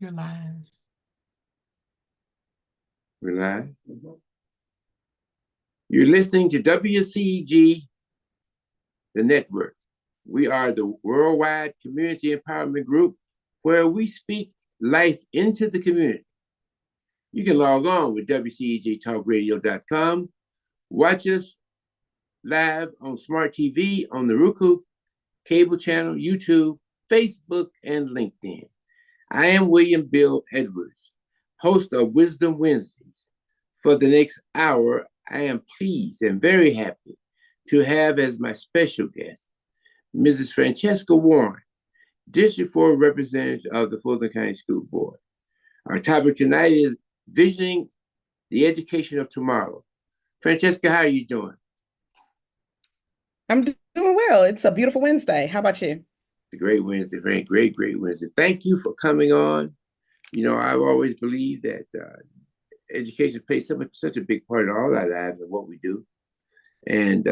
You're live. We're live. You're listening to WCEG, the network. We are the worldwide community empowerment group where we speak life into the community. You can log on with WCEGTalkRadio.com. Watch us live on Smart TV, on the Roku, cable channel, YouTube, Facebook, and LinkedIn. I am William Bill Edwards, host of Wisdom Wednesdays. For the next hour, I am pleased and very happy to have as my special guest, Mrs. Franchesca Warren, District 4 Representative of the Fulton County School Board. Our topic tonight is Visioning the Education of Tomorrow. Franchesca, how are you doing? I'm doing well. It's a beautiful Wednesday. How about you? It's a great Wednesday, very great Wednesday. Thank you for coming on. You know, I've always believed that education plays such a big part of all our lives and what we do. And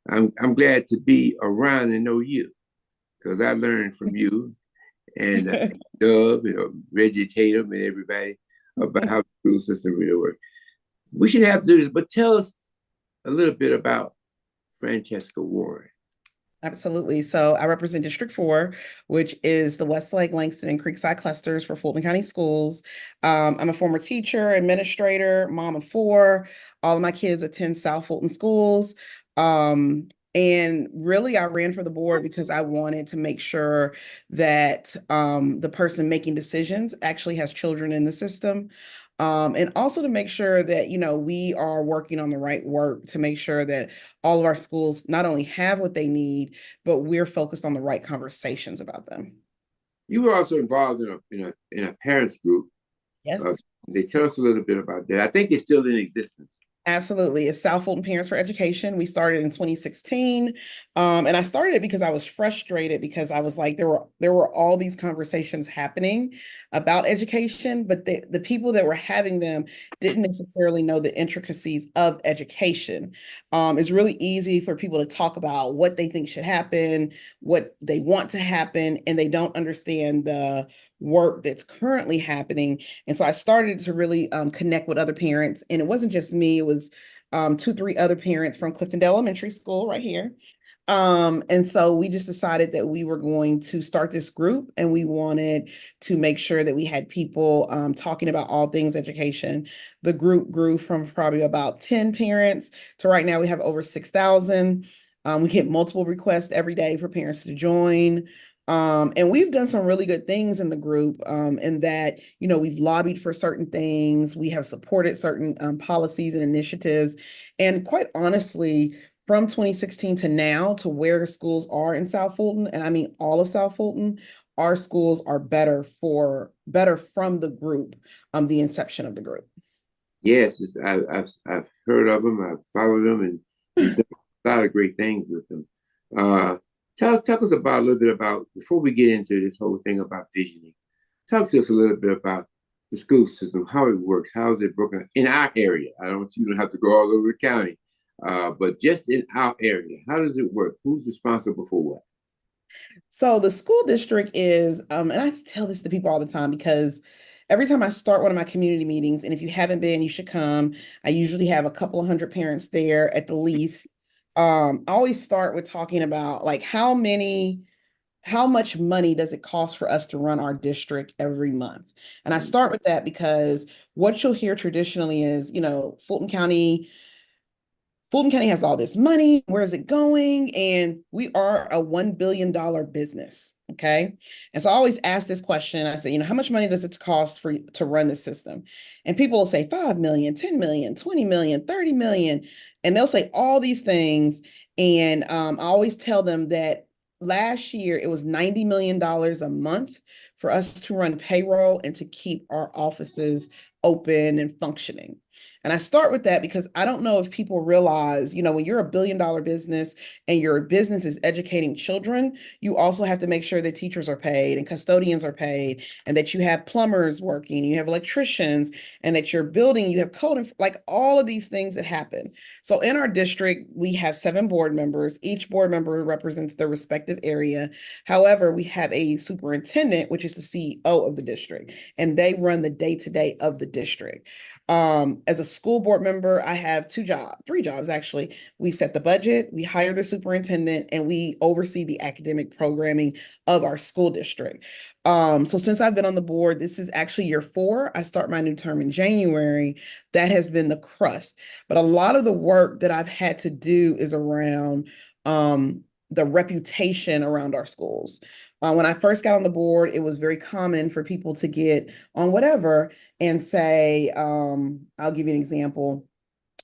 I'm glad to be around and know you, because I learned from you and Dove, Reggie Tatum and everybody about how the school system really works. We should have to do this, but tell us a little bit about Franchesca Warren. Absolutely. So I represent District 4, which is the Westlake, Langston, and Creekside clusters for Fulton County Schools. I'm a former teacher, administrator, mom of 4. All of my kids attend South Fulton schools. And really, I ran for the board because I wanted to make sure that the person making decisions actually has children in the system. And also to make sure that, we are working on the right work to make sure that all of our schools not only have what they need, but we're focused on the right conversations about them. You were also involved in a parents group. Yes. They tell us a little bit about that. I think it's still in existence. Absolutely. It's South Fulton Parents for Education. We started in 2016. And I started it because I was frustrated because I was like, there were all these conversations happening about education, but the people that were having them didn't necessarily know the intricacies of education. It's really easy for people to talk about what they think should happen, what they want to happen, and they don't understand the work that's currently happening. And so I started to really connect with other parents. And it wasn't just me, it was 2-3 other parents from Cliftondale Elementary School right here. And so we just decided that we were going to start this group, and we wanted to make sure that we had people talking about all things education. The group grew from probably about 10 parents to right now we have over 6,000. We get multiple requests every day for parents to join. And we've done some really good things in the group in that, we've lobbied for certain things. We have supported certain policies and initiatives. And quite honestly, from 2016 to now, to where schools are in South Fulton, and I mean all of South Fulton, our schools are better from the group, the inception of the group. Yes, I've heard of them, I've followed them, and you've done a lot of great things with them. Tell us about a little bit about, before we get into this whole thing about visioning, talk to us a little bit about the school system, how it works, how is it broken in our area. You don't have to go all over the county, but just in our area, how does it work? Who's responsible for what? So the school district is, and I tell this to people all the time because every time I start one of my community meetings, and if you haven't been, you should come. I usually have a couple of hundred parents there at the least. I always start with talking about like how much money does it cost for us to run our district every month? And I start with that because what you'll hear traditionally is, Fulton County has all this money. Where is it going? And we are a $1 billion business. Okay. And so I always ask this question. I say, how much money does it cost to run this system? And people will say 5 million, 10 million, 20 million, 30 million. And they'll say all these things. And I always tell them that last year it was $90 million a month for us to run payroll and to keep our offices open and functioning. And I start with that because I don't know if people realize, when you're a billion-dollar business and your business is educating children, you also have to make sure that teachers are paid and custodians are paid, and that you have plumbers working, you have electricians, and that you're building, you have code, like all of these things that happen. So in our district, we have 7 board members. Each board member represents their respective area. However, we have a superintendent, which is the CEO of the district, and they run the day-to-day of the district. As a school board member, I have 3 jobs actually. We set the budget, we hire the superintendent, and we oversee the academic programming of our school district. So since I've been on the board, this is actually year 4. I start my new term in January. That has been the crust. But a lot of the work that I've had to do is around the reputation around our schools. When I first got on the board, it was very common for people to get on whatever and say, I'll give you an example.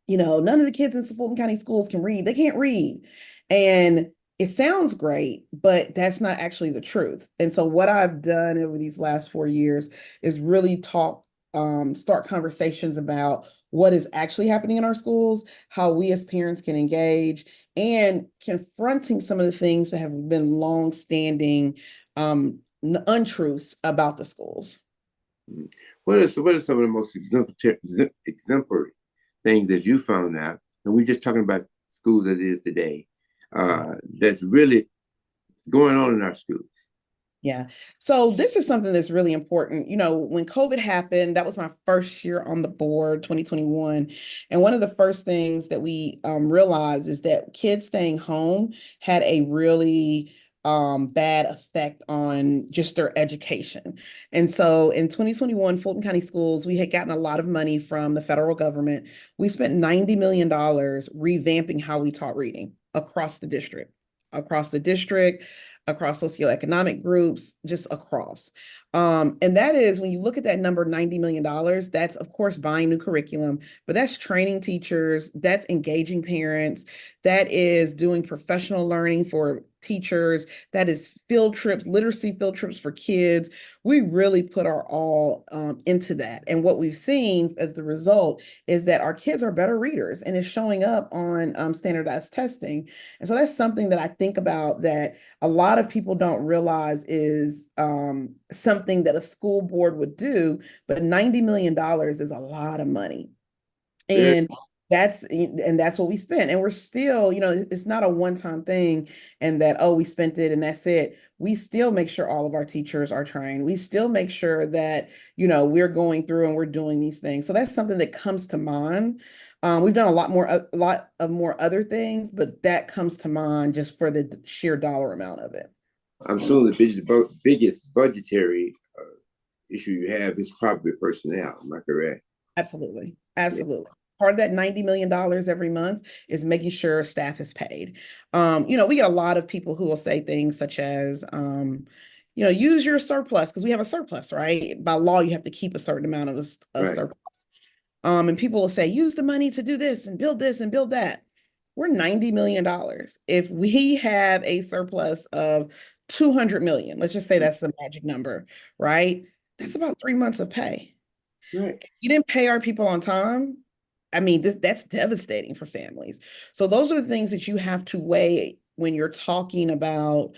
None of the kids in Fulton County schools can read. They can't read. And it sounds great, but that's not actually the truth. And so what I've done over these last 4 years is really start conversations about what is actually happening in our schools, how we as parents can engage, and confronting some of the things that have been long-standing untruths about the schools. What are some of the most exemplary things that you found out? And we're just talking about schools as it is today. That's really going on in our schools. Yeah. So this is something that's really important. When COVID happened, that was my first year on the board, 2021. And one of the first things that we realized is that kids staying home had a really bad effect on just their education. And so in 2021, Fulton County Schools, we had gotten a lot of money from the federal government. We spent $90 million revamping how we taught reading across the district, across socioeconomic groups, just across. And that is, when you look at that number, $90 million, that's of course buying new curriculum, but that's training teachers, that's engaging parents, that is doing professional learning for teachers, that is field trips, literacy field trips for kids. We really put our all into that. And what we've seen as the result is that our kids are better readers, and it's showing up on standardized testing. And so that's something that I think about that a lot of people don't realize is something that a school board would do, but $90 million is a lot of money. And that's what we spent. And we're still, it's not a one-time thing and that, oh, we spent it and that's it. We still make sure all of our teachers are trained. We still make sure that, we're going through and we're doing these things. So that's something that comes to mind. We've done a lot of more other things, but that comes to mind just for the sheer dollar amount of it. I'm sure the biggest budgetary issue you have is probably personnel. Am I correct? Absolutely. Absolutely. Yeah. Part of that $90 million every month is making sure staff is paid. We get a lot of people who will say things such as, use your surplus, because we have a surplus, right? By law, you have to keep a certain amount of a Right. surplus. And people will say, use the money to do this and build that. We're $90 million. If we have a surplus of 200 million, let's just say that's the magic number, right? That's about 3 months of pay. Right. If you didn't pay our people on time, I mean, that's devastating for families. So those are the things that you have to weigh when you're talking about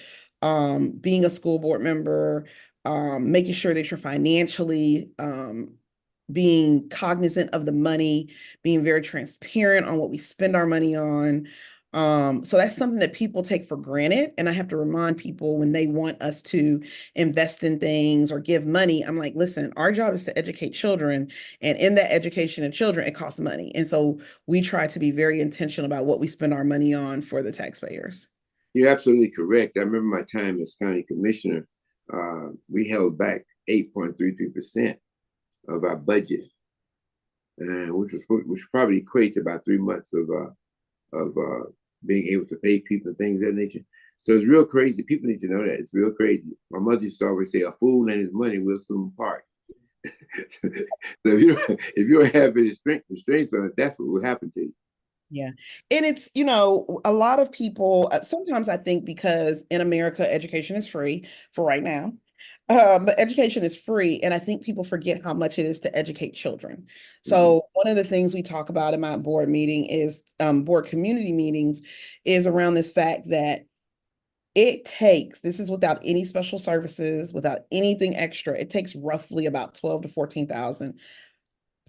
being a school board member, making sure that you're financially being cognizant of the money, being very transparent on what we spend our money on. So that's something that people take for granted. And I have to remind people when they want us to invest in things or give money, I'm like, listen, our job is to educate children. And in that education of children, it costs money. And so we try to be very intentional about what we spend our money on for the taxpayers. You're absolutely correct. I remember my time as county commissioner, we held back 8.33% of our budget, and which probably equates to about 3 months of being able to pay people and things of that nature. So it's real crazy. People need to know that it's real crazy. My mother used to always say, "A fool and his money will soon part." So if you don't have any restraints on it, that's what will happen to you. Yeah. And it's, a lot of people, sometimes I think because in America, education is free for right now. But education is free, and I think people forget how much it is to educate children. So one of the things we talk about in my board meeting is board community meetings is around this fact that it takes, this is without any special services, without anything extra, it takes roughly about 12 to 14,000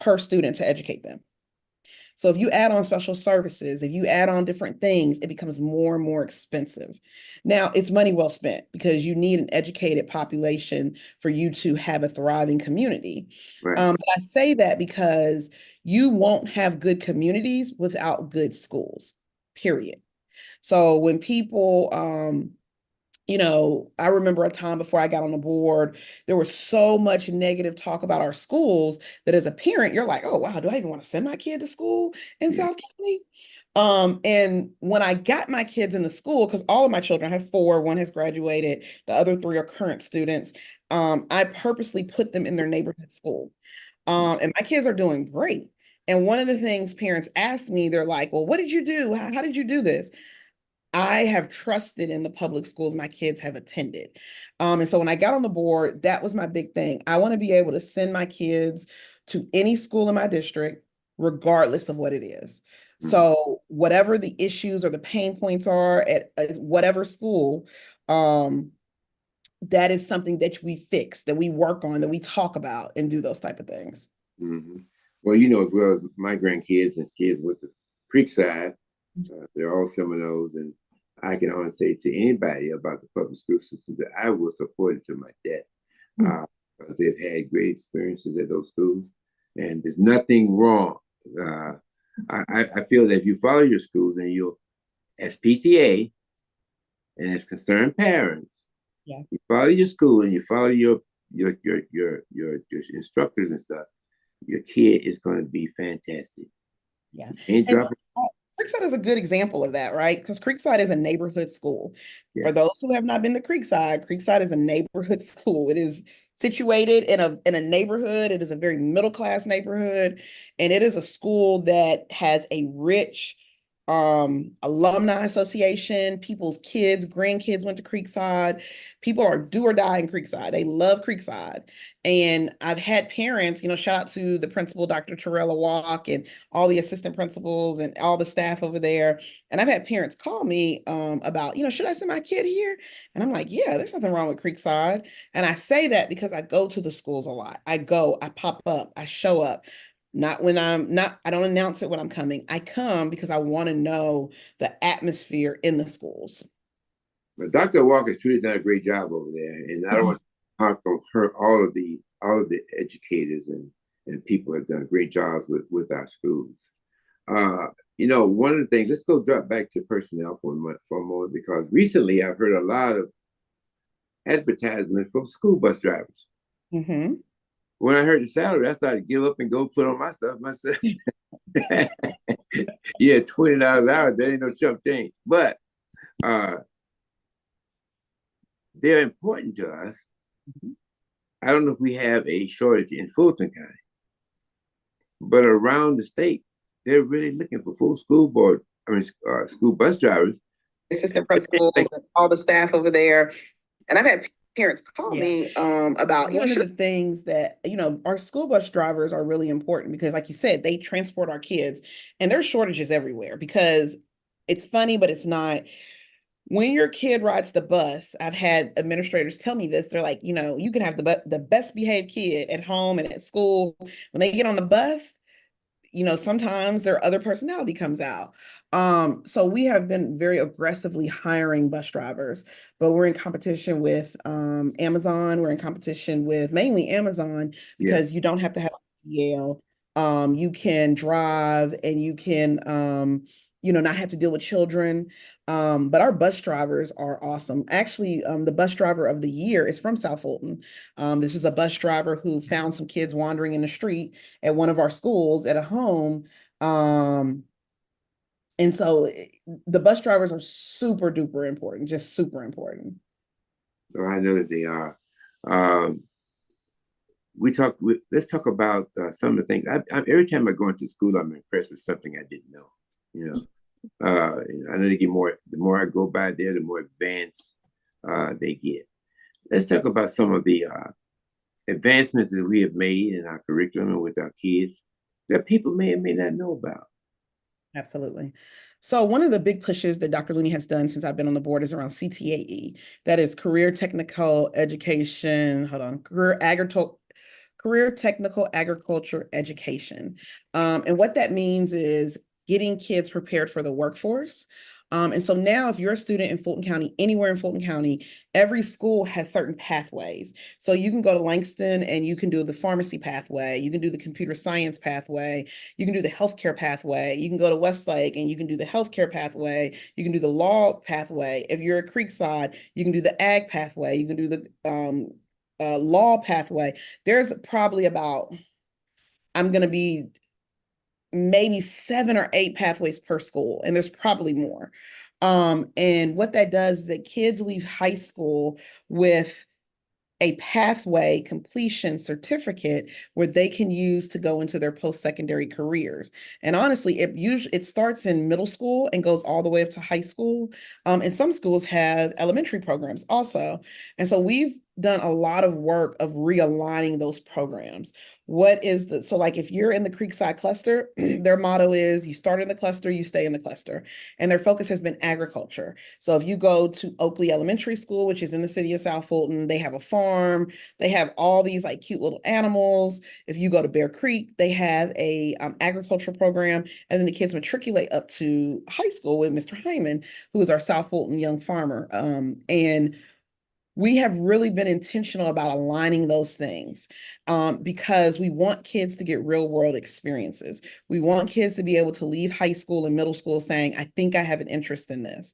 per student to educate them. So if you add on special services, if you add on different things, it becomes more and more expensive. Now, it's money well spent because you need an educated population for you to have a thriving community. Right. But I say that because you won't have good communities without good schools, period. So when people, I remember a time before I got on the board, there was so much negative talk about our schools that as a parent, you're like, oh, wow, do I even want to send my kid to school in South County? And when I got my kids in the school, because all of my children, I have four, one has graduated, the other three are current students. I purposely put them in their neighborhood school. And my kids are doing great. And one of the things parents asked me, they're like, well, what did you do? How did you do this? I have trusted in the public schools my kids have attended. And so when I got on the board, that was my big thing. I want to be able to send my kids to any school in my district, regardless of what it is. So whatever the issues or the pain points are at whatever school, that is something that we fix, that we work on, that we talk about and do those type of things. Well, as well, my grandkids and kids with the Creekside, they're all Seminoles, and I can honestly say to anybody about the public school system that I will support it to my death. They've had great experiences at those schools, and there's nothing wrong. I feel that if you follow your schools and you, as PTA and as concerned parents, you follow your school and you follow your instructors and stuff, your kid is going to be fantastic. Yeah. Creekside is a good example of that, right? Because Creekside is a neighborhood school. For those who have not been to Creekside, Creekside is a neighborhood school. It is situated in a neighborhood. It is a very middle-class neighborhood, and it is a school that has a rich alumni association. People's kids, grandkids went to Creekside. People are do or die in Creekside. They love Creekside. And I've had parents, shout out to the principal, Dr. Torella Walk, and all the assistant principals and all the staff over there. And I've had parents call me about, should I send my kid here? And I'm like, yeah, there's nothing wrong with Creekside. And I say that because I go to the schools a lot. I pop up, I show up. Not when I'm not, I don't announce it when I'm coming. I come because I want to know the atmosphere in the schools. But Dr. Walker's truly done a great job over there. And I don't want to harp on her, all of the educators and people have done great jobs with our schools. One of the things, let's go drop back to personnel for a moment, because recently I've heard a lot of advertisement from school bus drivers. When I heard the salary, I started to give up and go put on my stuff myself. Yeah, $20 an hour, that ain't no chump change. But they're important to us. I don't know if we have a shortage in Fulton County, but around the state, they're really looking for full school bus drivers. Assistant principals, all the staff over there. And I've had parents call me about one of the things that our school bus drivers are really important because, like you said, they transport our kids, and there's shortages everywhere. Because it's funny, but it's not. When your kid rides the bus, I've had administrators tell me this. They're like, you can have the best behaved kid at home and at school. When they get on the bus, sometimes their other personality comes out. So we have been very aggressively hiring bus drivers, but we're in competition with Amazon. We're in competition with mainly Amazon because you don't have to have a PL. You can drive and you can, not have to deal with children. But our bus drivers are awesome. Actually, the bus driver of the year is from South Fulton. This is a bus driver who found some kids wandering in the street at one of our schools at a home. And so the bus drivers are super duper important, just super important. So I know that they are. Let's talk about some of the things. Every time I go into school, I'm impressed with something I didn't know. I know they get more. The more I go by there, the more advanced they get. let's talk about some of the advancements that we have made in our curriculum and with our kids that people may or may not know about. Absolutely. So one of the big pushes that Dr. Looney has done since I've been on the board is around CTAE. That is Career Technical Education. Hold on, Career Technical Agriculture Education. And what that means is getting kids prepared for the workforce. And so now if you're a student in Fulton County, anywhere in Fulton County, every school has certain pathways. So you can go to Langston and you can do the pharmacy pathway, you can do the computer science pathway, you can do the healthcare pathway, you can go to Westlake and you can do the healthcare pathway, you can do the law pathway. If you're at Creekside, you can do the ag pathway, you can do the law pathway. There's probably about, I'm going to be maybe 7 or 8 pathways per school, and there's probably more. And what that does is that kids leave high school with a pathway completion certificate where they can use to go into their post-secondary careers. And honestly, it starts in middle school and goes all the way up to high school. And some schools have elementary programs also. And so we've done a lot of work of realigning those programs. So like if you're in the Creekside cluster, their motto is you start in the cluster, you stay in the cluster. And their focus has been agriculture. So if you go to Oakley Elementary School, which is in the city of South Fulton, they have a farm, they have all these like cute little animals. If you go to Bear Creek, they have a agriculture program. And then the kids matriculate up to high school with Mr. Hyman, who is our South Fulton young farmer. And we have really been intentional about aligning those things because we want kids to get real world experiences. We want kids to be able to leave high school and middle school saying, I think I have an interest in this.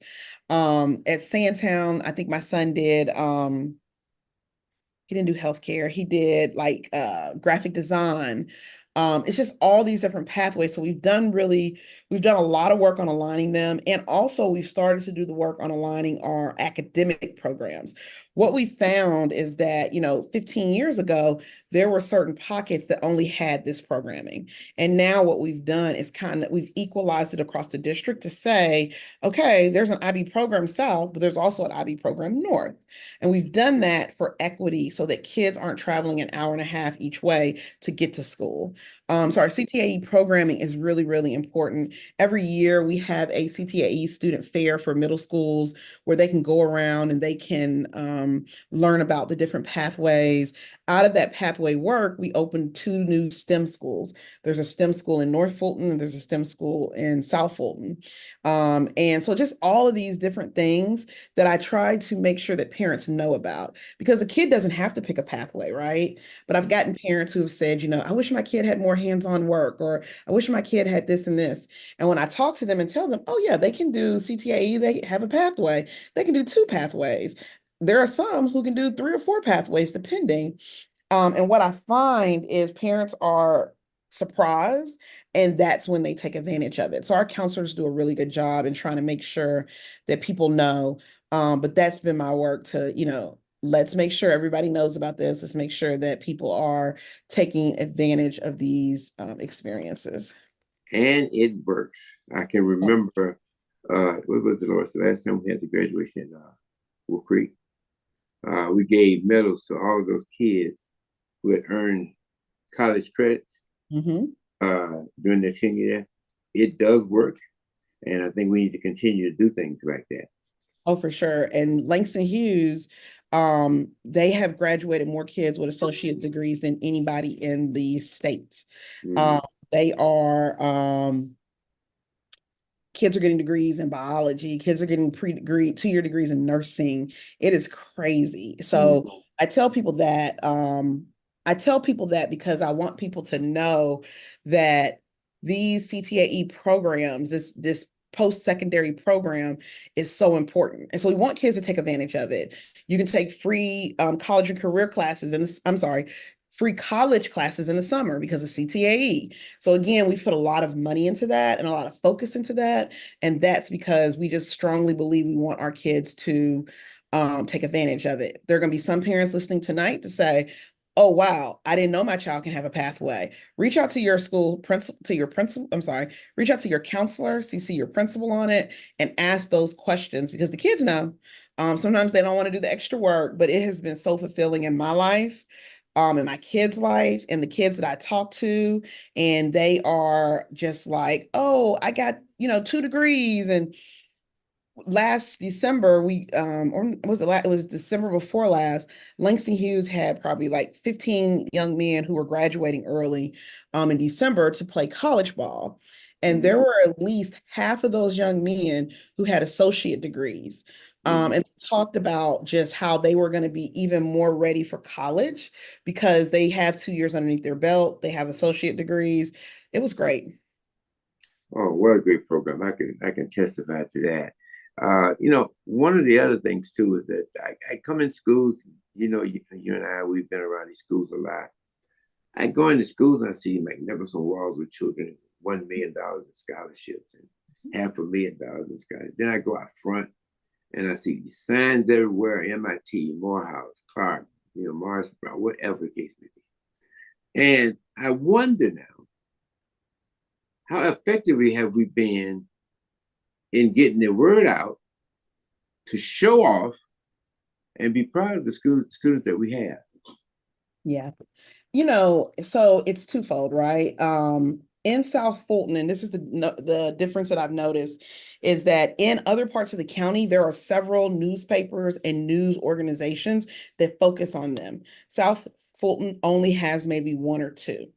At Sandtown, I think my son did, he didn't do healthcare. He did like graphic design. It's just all these different pathways. So we've done a lot of work on aligning them. And also we've started to do the work on aligning our academic programs. What we found is that, 15 years ago, there were certain pockets that only had this programming. And now what we've done is we've equalized it across the district to say, okay, there's an IB program South, but there's also an IB program North. And we've done that for equity so that kids aren't traveling an hour and a half each way to get to school. So our CTAE programming is really, really important. Every year we have a CTAE student fair for middle schools where they can go around and they can learn about the different pathways. Out of that pathway work, we opened 2 new STEM schools. There's a STEM school in North Fulton and there's a STEM school in South Fulton. And so just all of these different things that I try to make sure that parents know about, because a kid doesn't have to pick a pathway, right? But I've gotten parents who have said, I wish my kid had more hands-on work, or I wish my kid had this and this. And when I talk to them and tell them, oh yeah, they can do CTAE, they have a pathway, they can do 2 pathways. There are some who can do 3 or 4 pathways, depending. And what I find is parents are surprised, and that's when they take advantage of it. So our counselors do a really good job in trying to make sure that people know. But that's been my work to, let's make sure everybody knows about this. Let's make sure that people are taking advantage of these experiences. And it works. I can remember, what was the last time we had the graduation in Wolf Creek? We gave medals to all of those kids who had earned college credits during their tenure. It does work, and I think we need to continue to do things like that. Oh, for sure. And Langston Hughes, they have graduated more kids with associate degrees than anybody in the state. They are kids are getting degrees in biology, kids are getting pre-degree, 2-year degrees in nursing. It is crazy. So I tell people that because I want people to know that these CTAE programs, this post-secondary program is so important. And so we want kids to take advantage of it. You can take free college and career classes free college classes in the summer because of CTAE. So again, we've put a lot of money into that and a lot of focus into that. And that's because we just strongly believe we want our kids to take advantage of it. There are going to be some parents listening tonight to say, oh, wow, I didn't know my child can have a pathway. Reach out to your school principal, reach out to your counselor, CC your principal on it, and ask those questions because the kids know. Sometimes they don't want to do the extra work, but it has been so fulfilling in my life, in my kids' life, and the kids that I talk to, and they are just like, oh, I got, 2 degrees. And last December, or was it was December before last, Langston Hughes had probably like 15 young men who were graduating early in December to play college ball. And there were at least half of those young men who had associate degrees. And talked about just how they were going to be even more ready for college because they have 2 years underneath their belt. They have associate degrees. It was great. Oh, what a great program. I can testify to that. One of the other things too is that I come in schools, you and I, we've been around these schools a lot. I go into schools and I see magnificent walls with children, $1 million in scholarships and $500,000 in scholarships. Then I go out front and I see these signs everywhere, MIT, Morehouse, Clark, Morris Brown, whatever the case may be. And I wonder now, how effectively have we been in getting the word out to show off and be proud of the students that we have? Yeah. So it's twofold, right? In South Fulton, and this is the difference that I've noticed, is that in other parts of the county, there are several newspapers and news organizations that focus on them. South Fulton only has maybe one or two.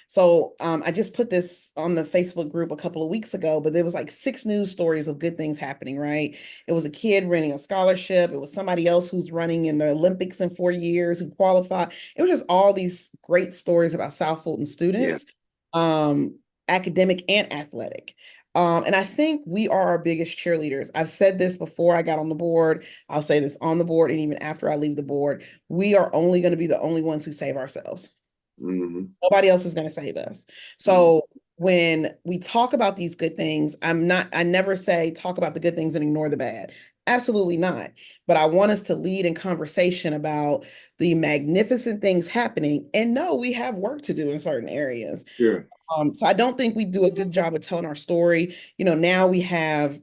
So I just put this on the Facebook group a couple of weeks ago, but there was like 6 news stories of good things happening, right? It was a kid winning a scholarship. It was somebody else who's running in the Olympics in 4 years who qualified. It was just all these great stories about South Fulton Yeah. students, academic and athletic. And I think we are our biggest cheerleaders. I've said this before I got on the board. I'll say this on the board and even after I leave the board. We are only going to be the only ones who save ourselves. Nobody else is going to save us. So when we talk about these good things, I never say talk about the good things and ignore the bad. Absolutely not. But I want us to lead in conversation about the magnificent things happening. And no, we have work to do in certain areas. Sure. So I don't think we do a good job of telling our story. Now we have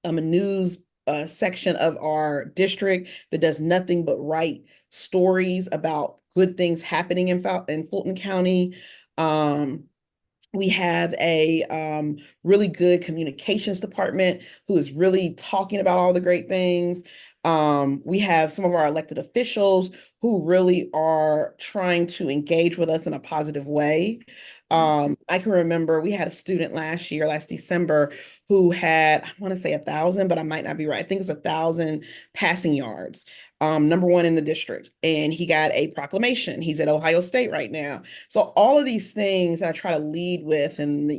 a news section of our district that does nothing but write stories about good things happening in Fulton County. We have a really good communications department who is really talking about all the great things. We have some of our elected officials who really are trying to engage with us in a positive way. I can remember we had a student last December, who had, I want to say 1,000, but I might not be right. I think it's 1,000 passing yards, #1 in the district. And he got a proclamation. He's at Ohio State right now. So all of these things that I try to lead with, and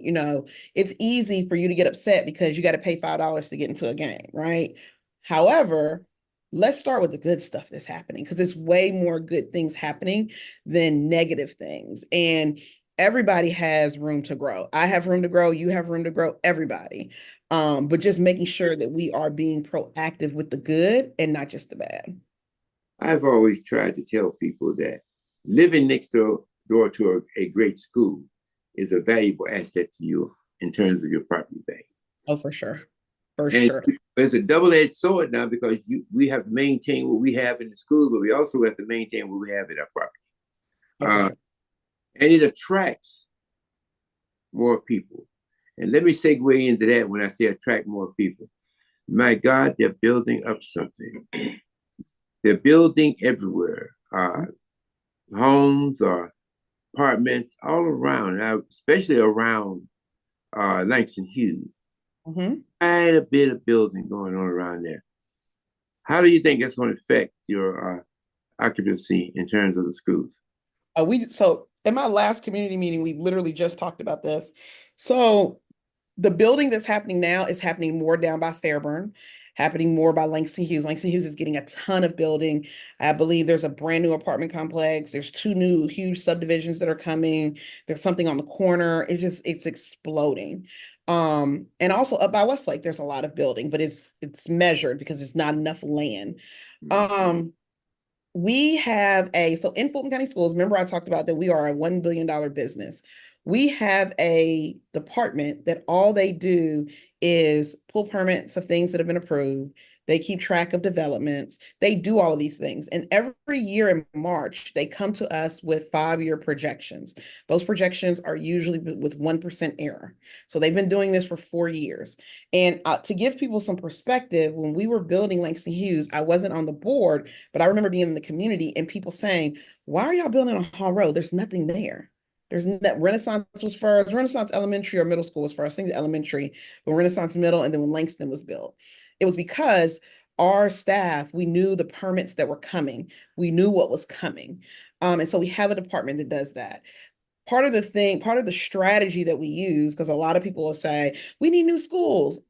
it's easy for you to get upset because you got to pay $5 to get into a game, right? However, let's start with the good stuff that's happening because it's way more good things happening than negative things. And everybody has room to grow. I have room to grow. You have room to grow. Everybody. But just making sure that we are being proactive with the good and not just the bad. I've always tried to tell people that living next door to a great school is a valuable asset to you in terms of your property value. Oh, for sure. For And sure. it's a double-edged sword now because we have to maintain what we have in the school, but we also have to maintain what we have in our property. Oh, for sure. And it attracts more people. And let me segue into that when I say attract more people. My God, they're building up something. They're building everywhere. Homes or apartments all around, especially around Langston Hughes. Quite a bit of building going on around there. How do you think that's going to affect your occupancy in terms of the schools? So in my last community meeting, we literally just talked about this. So the building that's happening now is happening more down by Fairburn, happening more by Langston Hughes. Langston Hughes is getting a ton of building. I believe there's a brand new apartment complex. There's 2 new huge subdivisions that are coming. There's something on the corner. It's exploding. And also up by Westlake, there's a lot of building, but it's measured because it's not enough land. We have so in Fulton County Schools, remember I talked about that we are a $1 billion business. We have a department that all they do is pull permits of things that have been approved. They keep track of developments. They do all of these things. And every year in March, they come to us with 5-year projections. Those projections are usually with 1% error. So they've been doing this for 4 years. And to give people some perspective, when we were building Langston Hughes, I wasn't on the board, but I remember being in the community and people saying, why are y'all building on Hall Road? There's nothing there. There's that Renaissance was first, Renaissance Elementary or middle school was first, I think elementary, but Renaissance Middle, and then when Langston was built. It was because our staff, we knew the permits that were coming. We knew what was coming. And so we have a department that does that. Part of the strategy that we use, because a lot of people will say, we need new schools.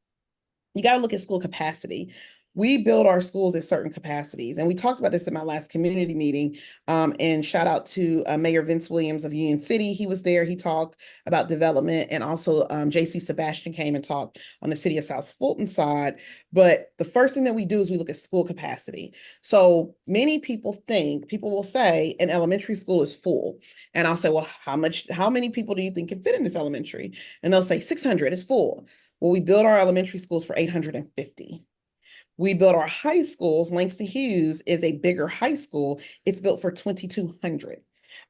You got to look at school capacity. We build our schools at certain capacities. And we talked about this in my last community meeting. And shout out to Mayor Vince Williams of Union City. He was there. He talked about development. And also JC Sebastian came and talked on the city of South Fulton side. But the first thing that we do is we look at school capacity. So many people will say an elementary school is full. And I'll say, well, how many people do you think can fit in this elementary? And they'll say 600 is full. Well, we build our elementary schools for 850. We built our high schools. Langston Hughes is a bigger high school. It's built for 2,200.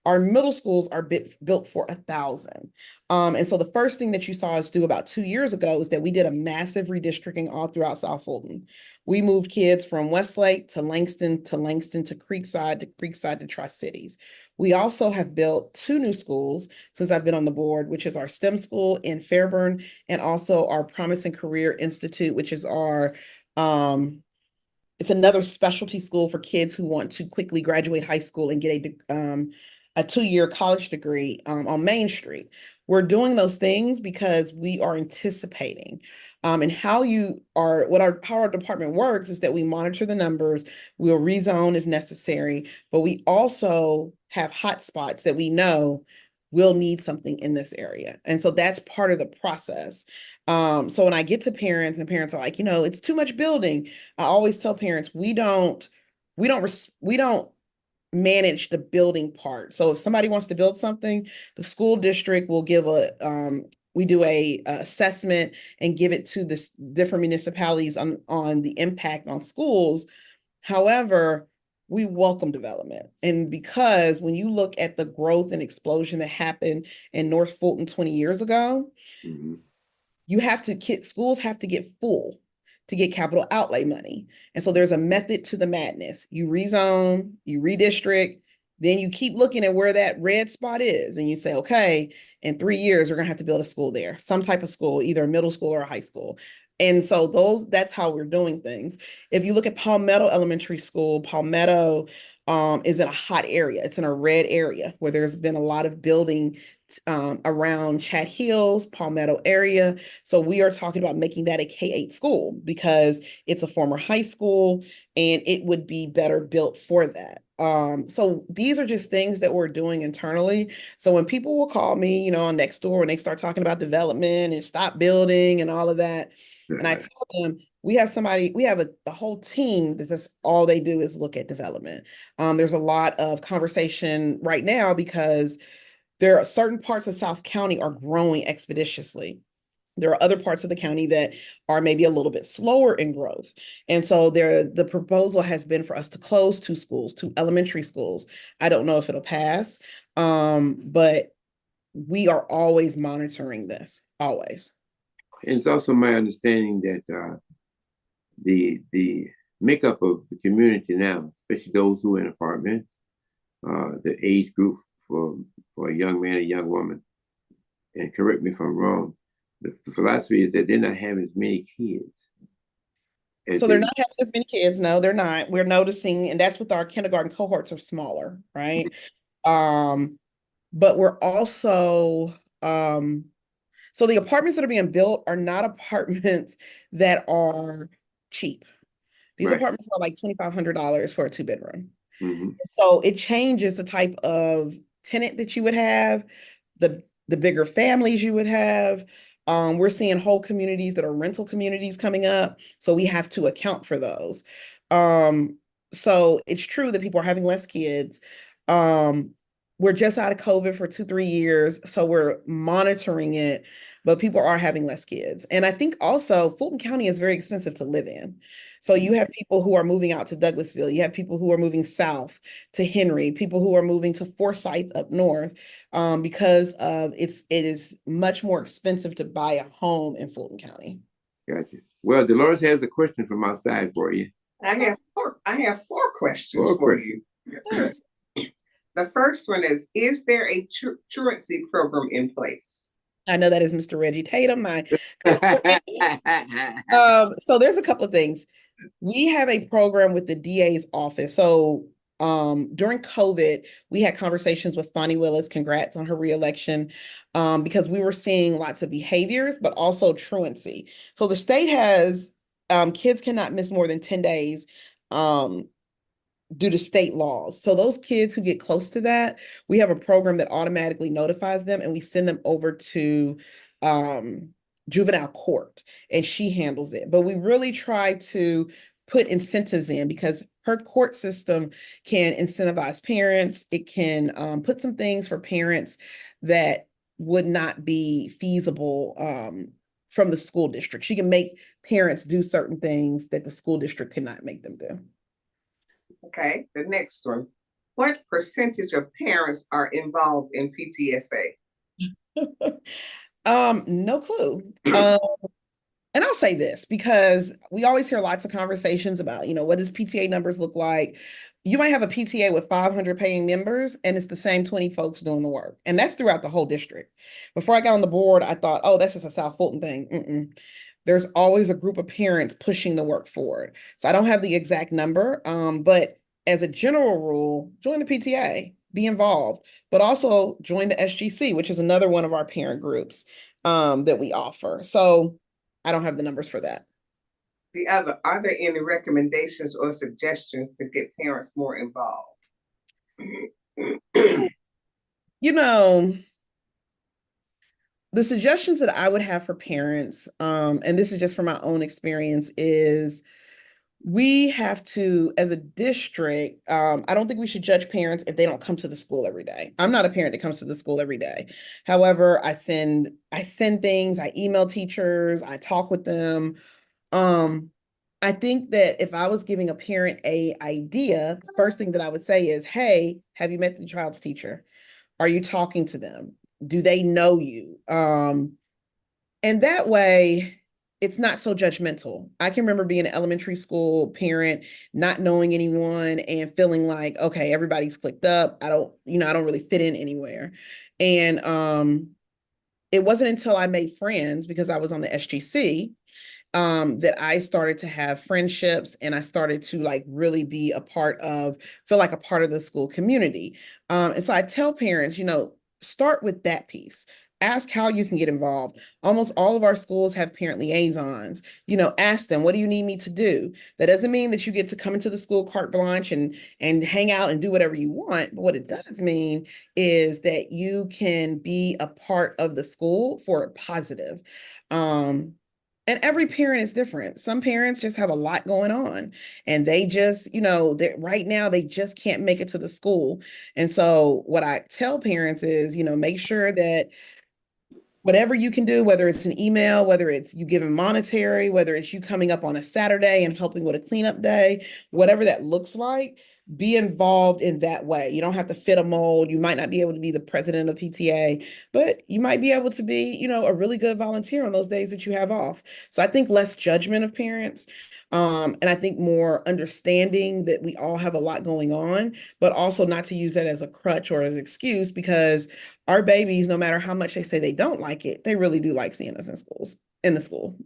Our middle schools are built for 1,000. And so the first thing that you saw us do about 2 years ago is that we did a massive redistricting all throughout South Fulton. We moved kids from Westlake to Langston to Creekside to Tri-Cities. We also have built 2 new schools since I've been on the board, which is our STEM school in Fairburn and also our Promise and Career Institute, which is our it's another specialty school for kids who want to quickly graduate high school and get a 2-year college degree on Main Street. We're doing those things because we are anticipating. And how our department works is that we monitor the numbers, we'll rezone if necessary, but we also have hotspots that we know will need something in this area. And so that's part of the process. So when I get to parents and parents are like, it's too much building, I always tell parents, we don't manage the building part. So if somebody wants to build something, the school district will give we do a assessment and give it to the different municipalities on the impact on schools. However, we welcome development. And because when you look at the growth and explosion that happened in North Fulton 20 years ago, Mm-hmm. schools have to get full to get capital outlay money. And so there's a method to the madness. You rezone, you redistrict, then you keep looking at where that red spot is. And you say, okay, in 3 years, we're gonna have to build a school there, some type of school, either a middle school or a high school. And so that's how we're doing things. If you look at Palmetto Elementary School, Palmetto is in a hot area. It's in a red area where there's been a lot of building around Chat Hills, Palmetto area. So we are talking about making that a K-8 school because it's a former high school and it would be better built for that. So these are just things that we're doing internally. So when people will call me, on Nextdoor, when they start talking about development and stop building and all of that, and I tell them, we have a whole team that's all they do is look at development. There's a lot of conversation right now because there are certain parts of South County are growing expeditiously. There are other parts of the county that are maybe a little bit slower in growth. And so the proposal has been for us to close 2 schools, 2 elementary schools. I don't know if it'll pass, but we are always monitoring this, always. It's also my understanding that the makeup of the community now, especially those who are in apartments, the age group for a young man, a young woman, and correct me if I'm wrong, the philosophy is that they're not having as many kids. So they're not having as many kids. No, they're not. We're noticing, and that's with our kindergarten cohorts are smaller, right? But we're also, so the apartments that are being built are not apartments that are cheap. These apartments are like $2,500 for a 2-bedroom. Mm-hmm. So it changes the type of tenant that you would have, the bigger families you would have. We're seeing whole communities that are rental communities coming up. So we have to account for those. So it's true that people are having less kids. We're just out of COVID for 2-3 years. So we're monitoring it. but people are having less kids. And I think also Fulton County is very expensive to live in. So you have people who are moving out to Douglasville, you have people who are moving south to Henry, people who are moving to Forsyth up north, because of it is much more expensive to buy a home in Fulton County. Gotcha. Well, Dolores has a question from outside for you. I have four questions for you. Yes. The first one is there a truancy program in place? I know that is Mr. Reggie Tatum. So there's a couple of things. We have a program with the DA's office. So during COVID, we had conversations with Fonnie Willis, congrats on her reelection, because we were seeing lots of behaviors, but also truancy. So the state has kids cannot miss more than 10 days due to state laws. So those kids who get close to that, we have a program that automatically notifies them and we send them over to juvenile court and she handles it. But we really try to put incentives in because her court system can incentivize parents. It can put some things for parents that would not be feasible from the school district. She can make parents do certain things that the school district cannot make them do. Okay, the next one. What percentage of parents are involved in PTSA? No clue. And I'll say this because we always hear lots of conversations about, what does PTA numbers look like? You might have a PTA with 500 paying members and it's the same 20 folks doing the work. And that's throughout the whole district. Before I got on the board, I thought, oh, that's just a South Fulton thing. There's always a group of parents pushing the work forward. So I don't have the exact number, but as a general rule, join the PTA, be involved, but also join the SGC, which is another one of our parent groups that we offer. So I don't have the numbers for that. Are there any recommendations or suggestions to get parents more involved? The suggestions that I would have for parents, and this is just from my own experience, is we have to, as a district, I don't think we should judge parents if they don't come to the school every day. I'm not a parent that comes to the school every day. However, I send things, I email teachers, I talk with them. I think that if I was giving a parent an idea, the first thing that I would say is, hey, have you met the child's teacher? Are you talking to them? Do they know you? And that way, it's not so judgmental. I can remember being an elementary school parent, not knowing anyone and feeling like, okay, everybody's clicked up. I don't really fit in anywhere. And it wasn't until I made friends because I was on the SGC that I started to have friendships and I started to really feel like a part of the school community. And so I tell parents, start with that piece. Ask how you can get involved. Almost all of our schools have parent liaisons. Ask them, what do you need me to do? That doesn't mean that you get to come into the school carte blanche and hang out and do whatever you want. But what it does mean is that you can be a part of the school for a positive. And every parent is different. Some parents just have a lot going on and they just, right now they just can't make it to the school. And so what I tell parents is, make sure that whatever you can do, whether it's an email, whether it's you giving monetary, whether it's you coming up on a Saturday and helping with a cleanup day, whatever that looks like, be involved in that way. You don't have to fit a mold. You might not be able to be the president of PTA, but you might be able to be, a really good volunteer on those days that you have off. So I think less judgment of parents. And I think more understanding that we all have a lot going on, but also not to use that as a crutch or as an excuse because our babies, no matter how much they say they don't like it, they really do like seeing us in the school.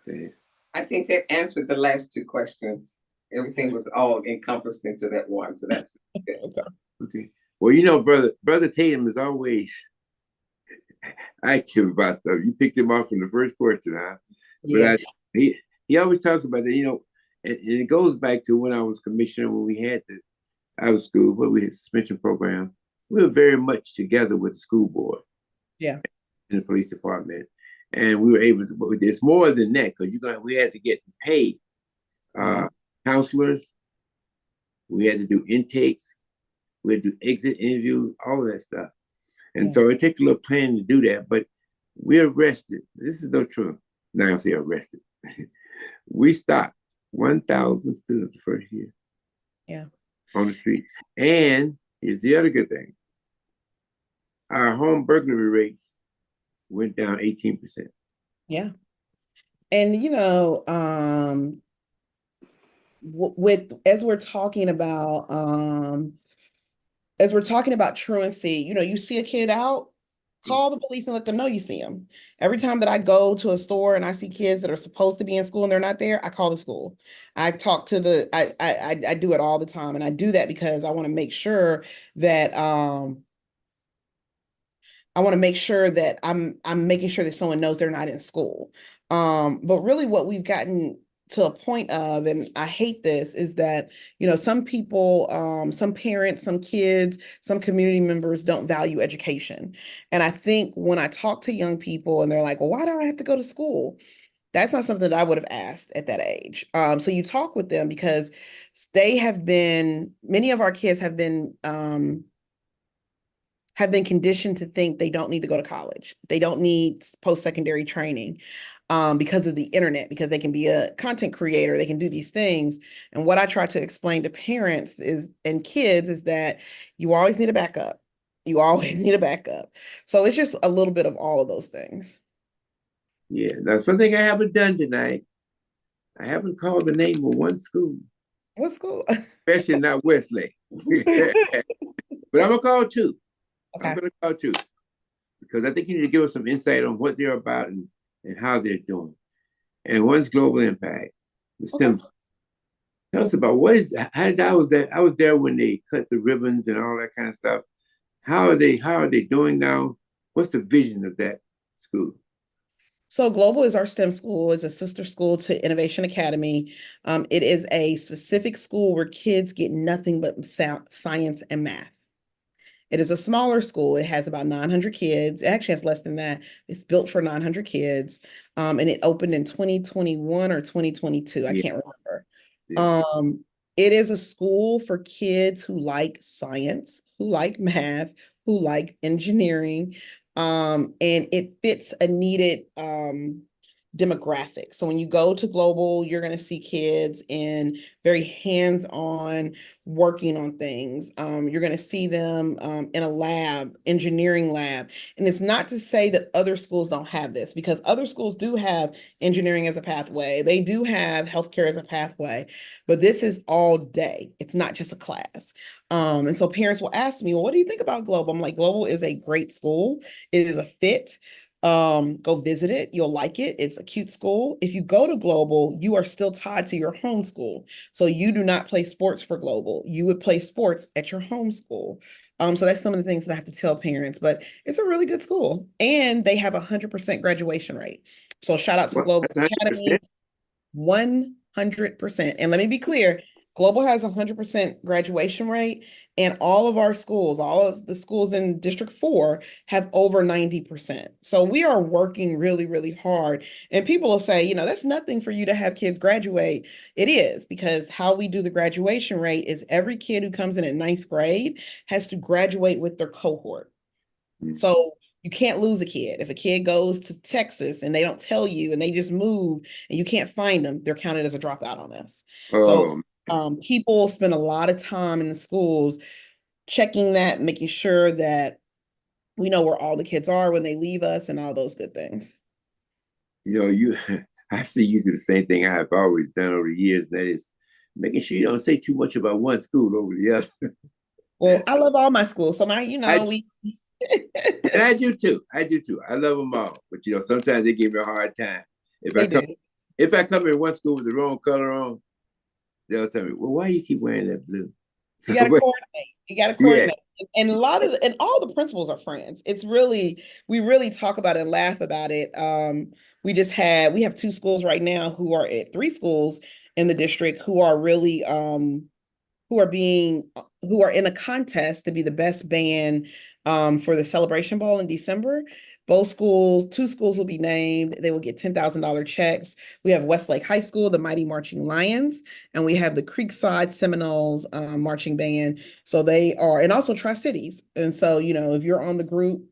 Okay. I think that answered the last two questions. Everything was all encompassed into that one. So that's good. Okay. Well, brother Tatum is always active about stuff. You picked him off from the first question, huh? Yeah. But he always talks about that, and it goes back to when I was commissioner, when we had the out of school, where we had suspension program. We were very much together with the school board. Yeah. In the police department. And we were able to, but it's more than that, because we had to get paid. Counselors, we had to do intakes, we had to do exit interviews, all of that stuff. And so it takes a little planning to do that. But we arrested. This is no true. Not gonna say arrested. We stopped 1,000 students the first year. Yeah. On the streets. And here's the other good thing. Our home burglary rates went down 18%. Yeah. And with as we're talking about truancy, you see a kid out, call the police and let them know you see them. Every time that I go to a store and I see kids that are supposed to be in school and they're not there, I call the school. I talk to I do it all the time. And I do that because I want to make sure that I'm making sure that someone knows they're not in school. But really what we've gotten to a point of, and I hate this, is that, some people, some parents, some kids, some community members don't value education. And I think when I talk to young people and they're like, well, why do I have to go to school? That's not something that I would have asked at that age. So you talk with them because many of our kids have been conditioned to think they don't need to go to college. They don't need post-secondary training because of the internet, because they can be a content creator, they can do these things. And what I try to explain to parents and kids is that you always need a backup. You always need a backup. So it's just a little bit of all of those things. Yeah. Now, something I haven't done tonight, I haven't called the name of one school. What school? Especially not Westlake. But I'm going to call two. Okay. I'm going to call two. Because I think you need to give us some insight on what they're about and how they're doing. And one's Global Impact, the STEM. Okay. Tell us about I was there when they cut the ribbons and all that kind of stuff. How are they doing now? What's the vision of that school? So Global is our STEM school. It's a sister school to Innovation Academy. It is a specific school where kids get nothing but science and math. It is a smaller school. It has about 900 kids. It actually has less than that. It's built for 900 kids. And it opened in 2021 or 2022. I can't remember. Yeah. It is a school for kids who like science, who like math, who like engineering. And it fits a needed demographic. So when you go to Global, you're going to see kids in very hands-on working on things. You're going to see them in a lab, engineering lab. And it's not to say that other schools don't have this, because other schools do have engineering as a pathway. They do have healthcare as a pathway, but this is all day. It's not just a class. And so parents will ask me, well, what do you think about Global? I'm like, Global is a great school. It is a fit. Go visit it. You'll like it. It's a cute school. If you go to Global, you are still tied to your home school. So you do not play sports for Global. You would play sports at your home school. So that's some of the things that I have to tell parents, but it's a really good school and they have 100% graduation rate. So shout out to Global Academy, 100%. And let me be clear, Global has 100% graduation rate, and all of our schools, all of the schools in District 4 have over 90%. So we are working really, really hard. And people will say, that's nothing for you to have kids graduate. It is, because how we do the graduation rate is every kid who comes in at 9th grade has to graduate with their cohort. So you can't lose a kid. If a kid goes to Texas and they don't tell you and they just move and you can't find them, they're counted as a dropout on this. So people spend a lot of time in the schools checking that, making sure that we know where all the kids are when they leave us and all those good things. I see you do the same thing I've always done over the years, and that is making sure you don't say too much about one school over the other. Well, I love all my schools. So and I do too. I love them all. But sometimes they give me a hard time. If I come in one school with the wrong color on, they'll tell me, well, why do you keep wearing that blue? So, you got to coordinate. You got to coordinate. Yeah. And all the principals are friends. We really talk about it and laugh about it. We have 2 schools right now who are at 3 schools in the district who are really, who are in a contest to be the best band for the Celebration Ball in December. 2 schools will be named. They will get $10,000 checks. We have Westlake High School, the Mighty Marching Lions, and we have the Creekside Seminoles marching band. So they are, and also Tri-Cities. And so, if you're on the group,